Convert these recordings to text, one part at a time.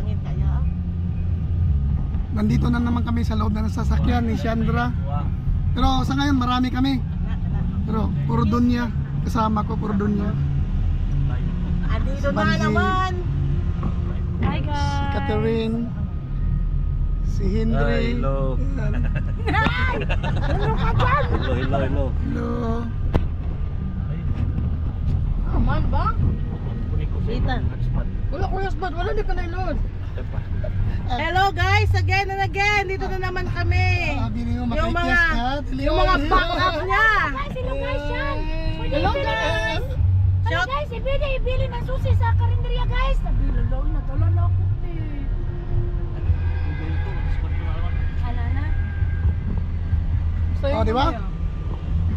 hangin kaya. Nandito na naman kami sa loob ng sasakyan ni Chandra. Pero sa ngayon marami kami. Pero puro dunya. Kasama ko puro dunya. Andito na Banji. naman. Hi Si guys! Catherine. Si Henry. Hello. Yan. Hello. Hello. Aman ba? Ethan. Wala ko husband, wala di ka na ilod. Hello guys, again and again. Dito na naman kami. Sabi niyo Yung mga makikis ka. yung mga backup niya. Guys, hello guys yan. Hello guys! Hello Shout guys, ibili ng susi sa karinderya guys. Nabili lang, natala na ako eh. Ala na. Oh, di ba?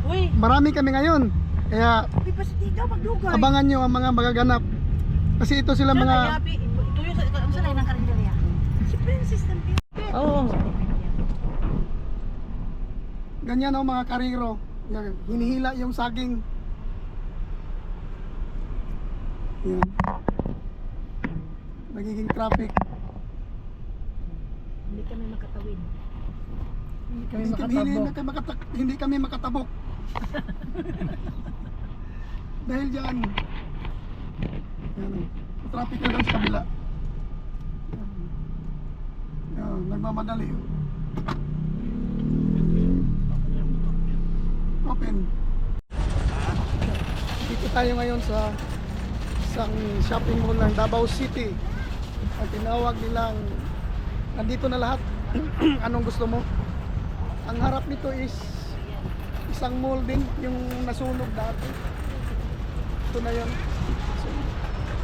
Uy, Marami kami ngayon. Kaya di pa si Tita magdugay. abangan nyo ang mga magaganap. Kasi ito sila mga... Tuyo sa ng karinderya. Si Princess ng Oo. Ganyan o mga kariro. Yan, hinihila yung saging. Yan. Nagiging traffic. Hindi kami makatawid. Hindi kami makatabok. Dahil dyan. Yan, traffic na lang sa kabila. Yan, nagmamadali. Open. Dito tayo ngayon sa isang shopping mall ng Davao City. Ang tinawag nilang nandito na lahat. Anong gusto mo? Ang harap nito is isang mall din, yung nasunog dati. Ito na yun. So,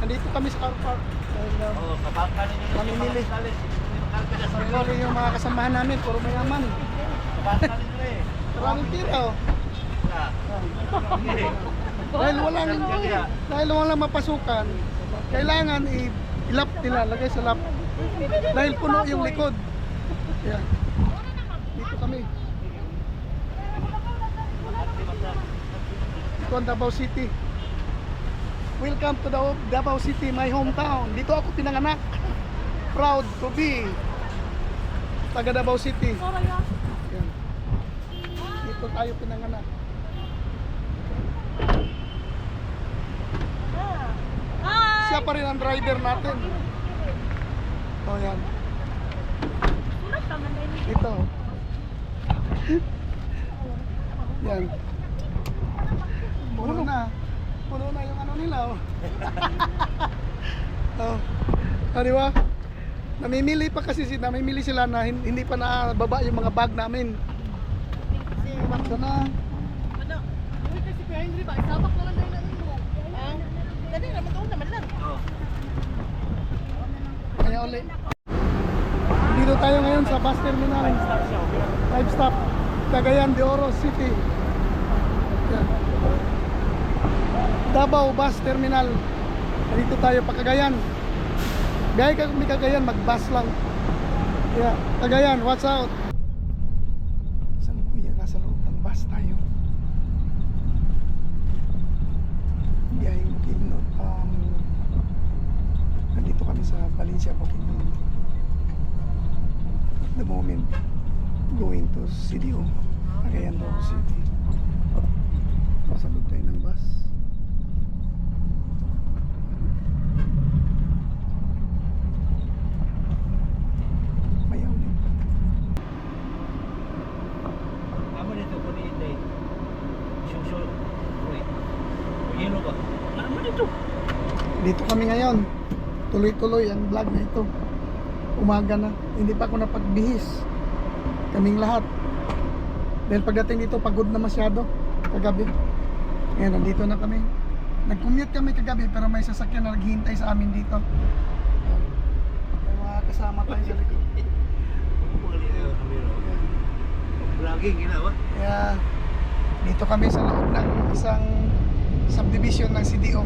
nandito kami sa car park. Dahil mamimili. Mamimili yung mga kasamahan namin, puro mayaman. Maraming pira oh. Dahil walang mapasukan, kailangan ilap nila, lagay sa lap. Dahil puno yung likod. Yan. Dito kami. Ito ang Davao City. Welcome to Davao City, my hometown. Dito ako pinanganak. Proud to be taga Davao City. Yan. Dito tayo pinanganak. Siya pa rin ang driver natin. Oh, yan. Ito. Yan. Puno na. Puno na yung ano nila. Oh. Oh. Ah, di ba? Namimili sila na hindi pa nababa yung mga bag namin. Baksa na. Uy, kasi kaya hindi ba? Isabak na lang tayo natin mo. Dali naman doon naman lang. Kaya ulit. Dito tayo ngayon sa bus terminal. 5 stop. Cagayan de Oro City. Yan. Davao Bus Terminal. Dito tayo pa Cagayan. Gaya kami Cagayan, mag-bus lang. Yeah. Cagayan, watch out. Saan kuya? Nasa loob ng bus tayo. Biyaheng Bukidnon. Nandito kami sa Valencia, Bukidnon. At the moment, going to CDO, Cagayan de Oro City. Nasa loob tayo ng bus. Mayaw din. Dito kami ngayon. Tuloy-tuloy ang vlog na ito. Umaga na. Hindi pa ako napagbihis. Kaming lahat. Dahil pagdating dito, pagod na masyado. Kagabi. Ngayon, nandito na kami. Nag-commute kami kagabi, pero may sasakyan na naghihintay sa amin dito. May mga kasama tayo sa likod. Kaya, dito kami sa loob ng isang subdivision ng CDO.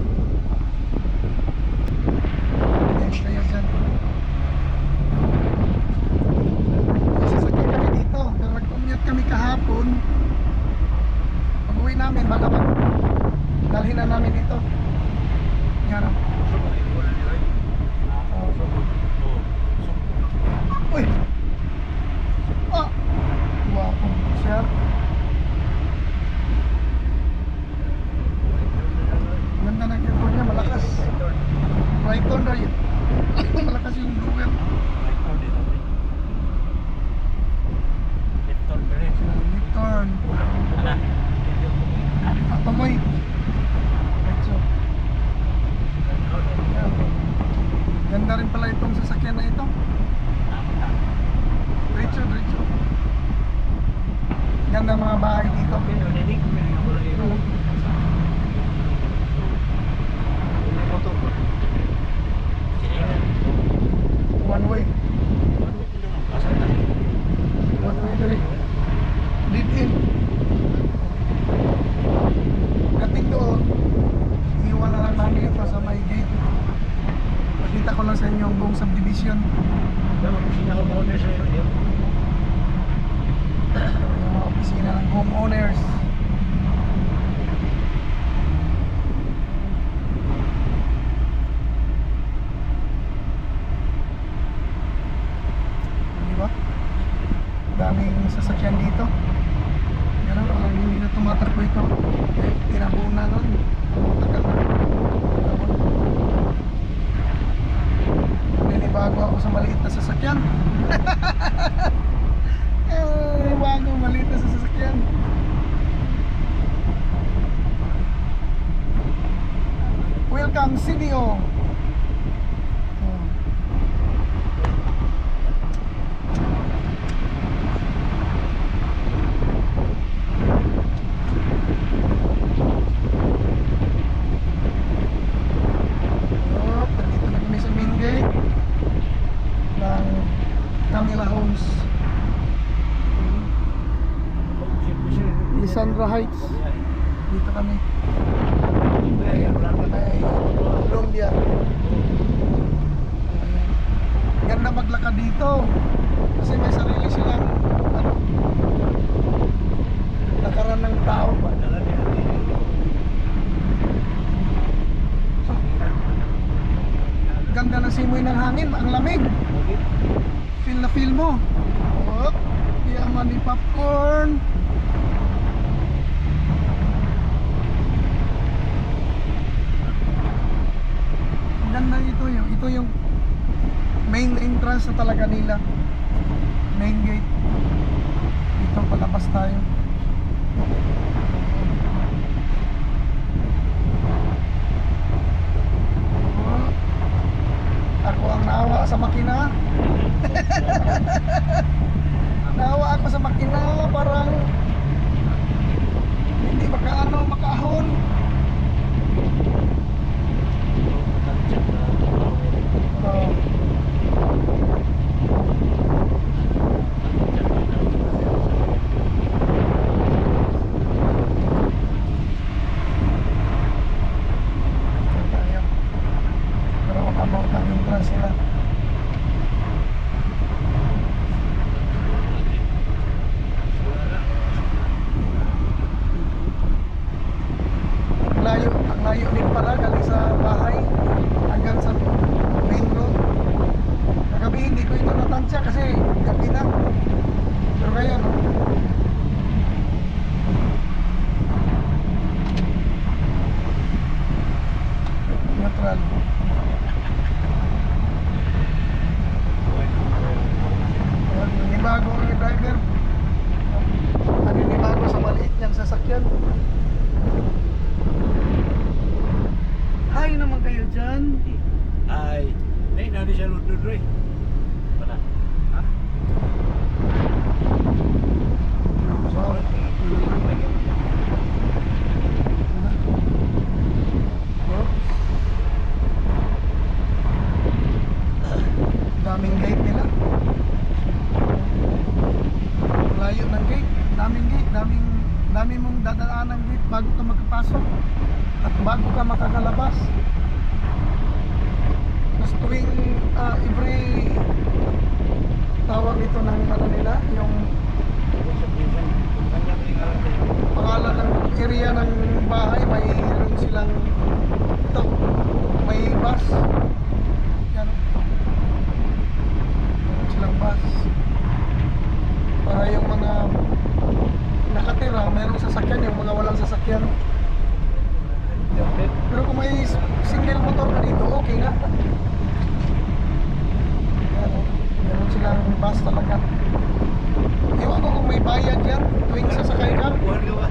Yes, tayo dyan. Sasakyan kami dito, pero nag-commute kami kahapon. Pag-uwi namin, baka dalhin na namin dito. Yan o. Uy! Ah! Wapo siya. Ganda ng aircon niya, malakas. Right on right. Malakas yung blower. Turn. Patuloy. Diretso. Ayan. Ganda rin pala itong sasakyan na ito. Diretso, diretso. Ganda ang mga bahay dito. One way. One way dali. Lead in. Kating doon, iwan na lang namin ito sa may gate. Pakita ko lang sa inyo ang buong subdivision. Yung mga opisina ng homeowners. Di ba? Daming sasakyan dito. Yan ang hindi na tumatakbo ito. Eh, tinabuo na nun. Tagal na. Ninibago ako sa maliit na sasakyan. Bago maliit na sasakyan. Welcome CDO. Nandito na kami sa main gate ng Camila Homes, Lisandra Heights. Dito kami. Ay Colombia. Ganda maglakad dito kasi may sarili silang ano, lakaran ng tao. Ganda ng simoy ng hangin, ang lamig. Feel na feel mo. Oh, yaman ni popcorn. Ganda ito yung main entrance na talaga nila. Main gate. Dito palabas tayo. Ako ang naawa sa makina. Naawa ako sa makina, parang hindi makaahon. Oh. Pero about ang entrance nila. Ang layo din pala galing sa bahay hanggang sa main road. Kagabi hindi ko ito natansya kasi gabi na. Pero ngayon, neutral. Nanibago ang driver. Nanibago sa maliit niyang sasakyan. Hi naman kayo dyan. Ay, hindi siya lutod rin. Wala. Ha? Wow. Daming gate nila. Layo ng gate. Daming gate. Dami mong dadaan ng gate bago ka magpasok at bago ka makakalabas. Tapos tuwing every tawag ito ng ano nila, yung pangalan ng area ng bahay, mayroon silang ito, may bus. Yan. Mayroon silang bus. bus talaga. Ewan ko kung may bayad yan tuwing sasakay ka. Buwan ka ba?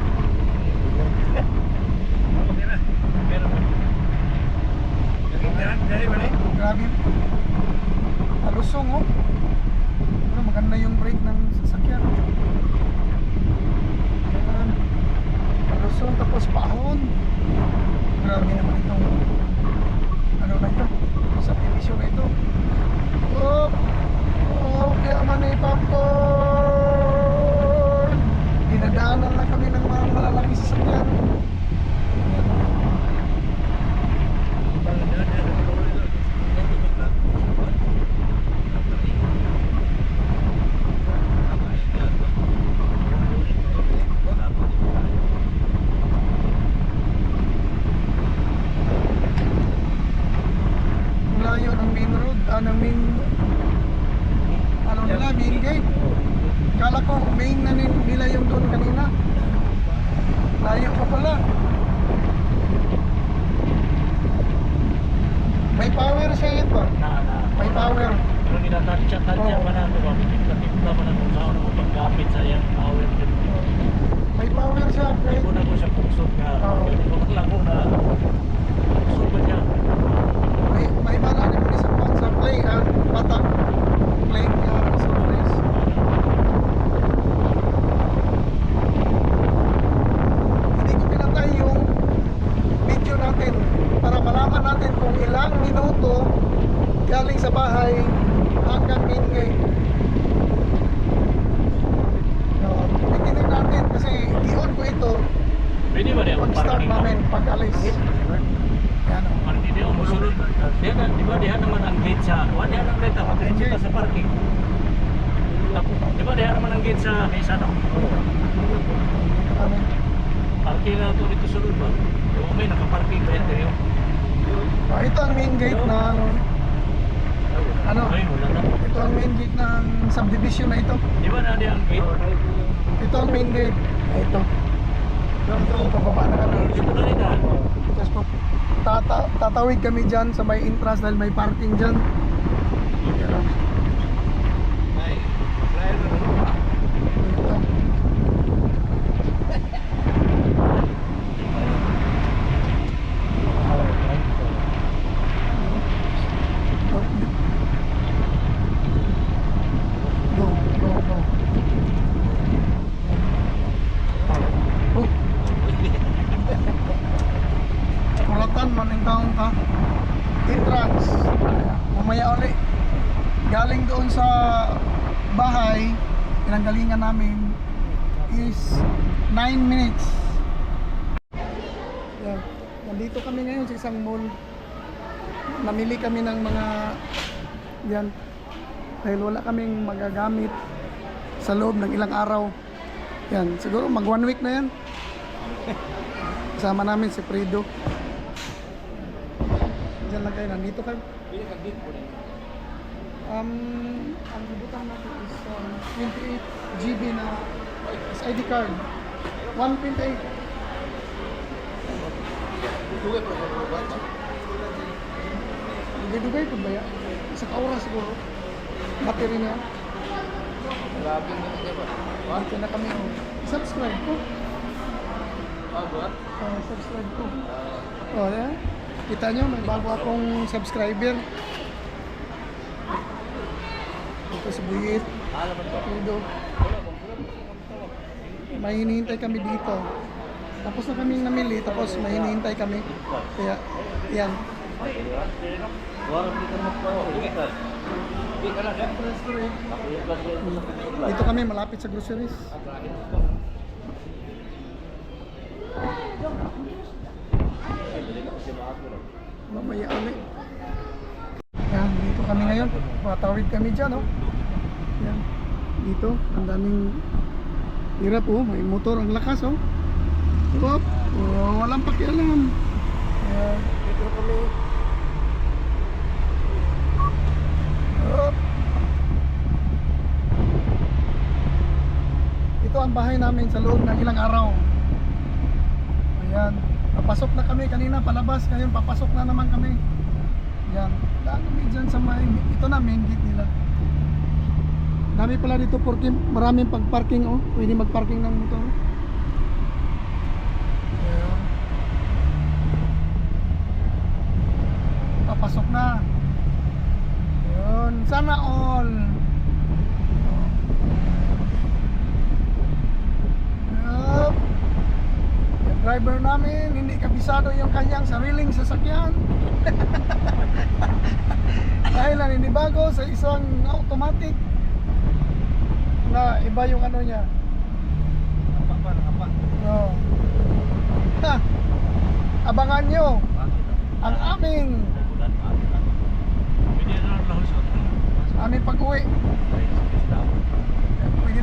Okay na. Meron ba? Dali ba na? Grabe. Alusong oh. Pero maganda yung brake ng sasakyan. Ayan. Alusong tapos pahon. Grabe naman itong ano na ito. Subdivision na ito. Oh, oh, kaya man eh, popcorn. Dinadaanan na kami ng mga malalaking sasakyan. Layo ng main road, ng main ano nila, main gate. Kala ko main na nila yung doon kanina. Layo pa pala. May power siya yun ba? May power. Pero tinatadya pa na ito ba? Tinatadya pa na kung saan mo pagkapit sa iyang power. May power siya. Ay ko na ko siya puksot nga. Huwag lang ko na puksot ba niya? May marami mo sa play, patak. Play niya sa place. Hindi ko pinatay yung video natin para malaman natin kung ilang minuto galing sa bahay hanggang main gate. Titignan natin kasi i-on ko ito Pwede ba niya? pag-start namin, pag-alis. Yan o. Party dia umusulod. Dia kan, di ba dia naman ang gate sa, wa dia nang gate ako kita sa parking. Di ba dia naman ang gate sa isa no? Kami. Parking na to dito sulod ba? Yung may nakaparking ba ito Ito ang main gate ng ano? Ay, wala na. Ito ang main gate ng subdivision na ito. Di ba na dia ang gate? Ito ang main gate. Ito. Pababa na kami. Dito na rin ah. Tapos po, tatawid kami dyan sa may entrance dahil may parking dyan. Yan. Ay, flyer na rin. Ito. Go, go, go. Oh. Kulatan man ang taong ka. Entrance. Mamaya uli. Galing doon sa bahay, pinanggalingan namin is 9 minutes. Yan. Nandito kami ngayon sa isang mall. Namili kami ng mga yan. Dahil wala kaming magagamit sa loob ng ilang araw. Yan, siguro mag 1 week na yan. Kasama namin si Fredo. Diyan lang kayo, nandito kayo. Ang ibutan natin is 28 GB na SID card. 128. Dugay-dugay po ba yan? Isang oras siguro. Battery niya. Dito na kami. Subscribe ko. Subscribe ko. Oh, yeah. Kita nyo, may bago akong subscriber. Ito si Buyit. Ito. May hinihintay kami dito. Tapos na kaming namili, tapos may hinihintay kami. Kaya, yan. Dito kami, malapit sa groceries. Mamaya ulit. Yan, dito kami ngayon. Matawid kami dyan, oh. Yan. Dito, ang daming hirap, oh. May motor, ang lakas, oh. Hop. Oh, walang pakialam. Yan, dito kami. Hop. Ito ang bahay namin sa loob ng ilang araw. Ayan. Papasok na kami kanina, palabas. Ngayon, papasok na naman kami. Yan. Daan kami dyan sa may, ito na main gate nila. Dami pala dito porque maraming pag-parking oh. Pwede mag-parking ng motor. Ayan. Papasok na. Ayun, sana all. Yup. Yung driver namin, hindi kabisado yung kanyang sariling sasakyan. Dahil naninibago sa isang automatic na iba yung ano niya. Oh. Ha. Abangan nyo ang aming pag-uwi. Hindi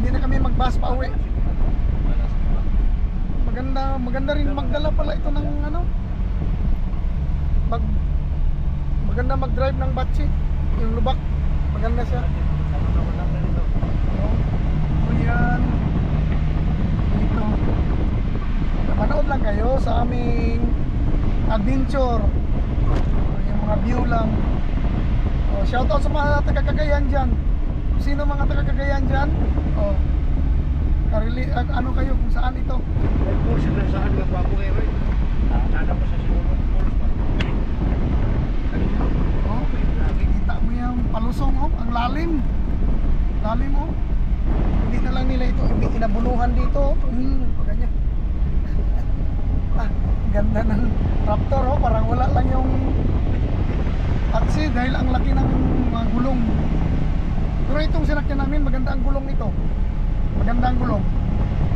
na kami mag-bus pa uwi. Maganda rin magdala pala ito ng ano. Maganda mag-drive ng batsi. Yung lubak. Maganda siya. So yan. Dito. Manood lang kayo sa aming adventure. Yung mga view lang. Oh, shoutout sa mga taga-Cagayan dyan. Sino mga taga-Cagayan dyan? Oh. Ano kayo kung saan ito? Saan nga pa ako ngayon? Sana mo sa sinulong polos pa. Oh, nakikita mo yung palusong oh, ang lalim. Lalim oh. Hindi na lang nila ito inabunuhan dito oh. Ganyan. Ganda ng Raptor oh, parang wala lang yung taxi dahil ang laki ng mga gulong. Pero itong sinakyan namin, maganda ang gulong nito. Maganda ang gulong.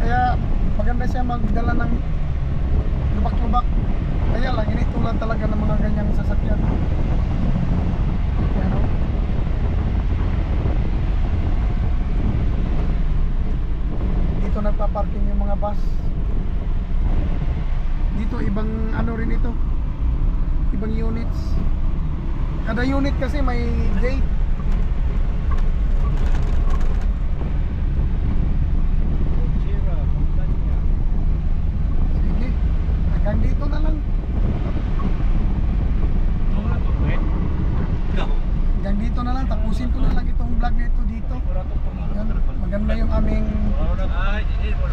Kaya maganda siya magdala ng lubak-lubak. Kaya lang, hindi tulad talaga ng mga ganyang sasakyan. Ayan, oh. Dito nagpa-parking yung mga bus. Dito ibang ano rin ito. Ibang units. Kada unit kasi may gate. Sige. Hanggang dito na lang. Hanggang dito na lang. Tapusin ko na lang itong vlog nito dito. Yan. Maganda yung aming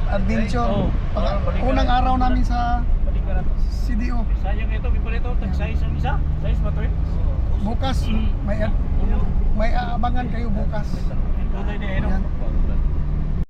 adventure. Unang araw namin sa CDO. Sayang ito, ito, tag-size ang isa. Size ba ito eh? Bukas may aabangan kayo bukas. Tunay na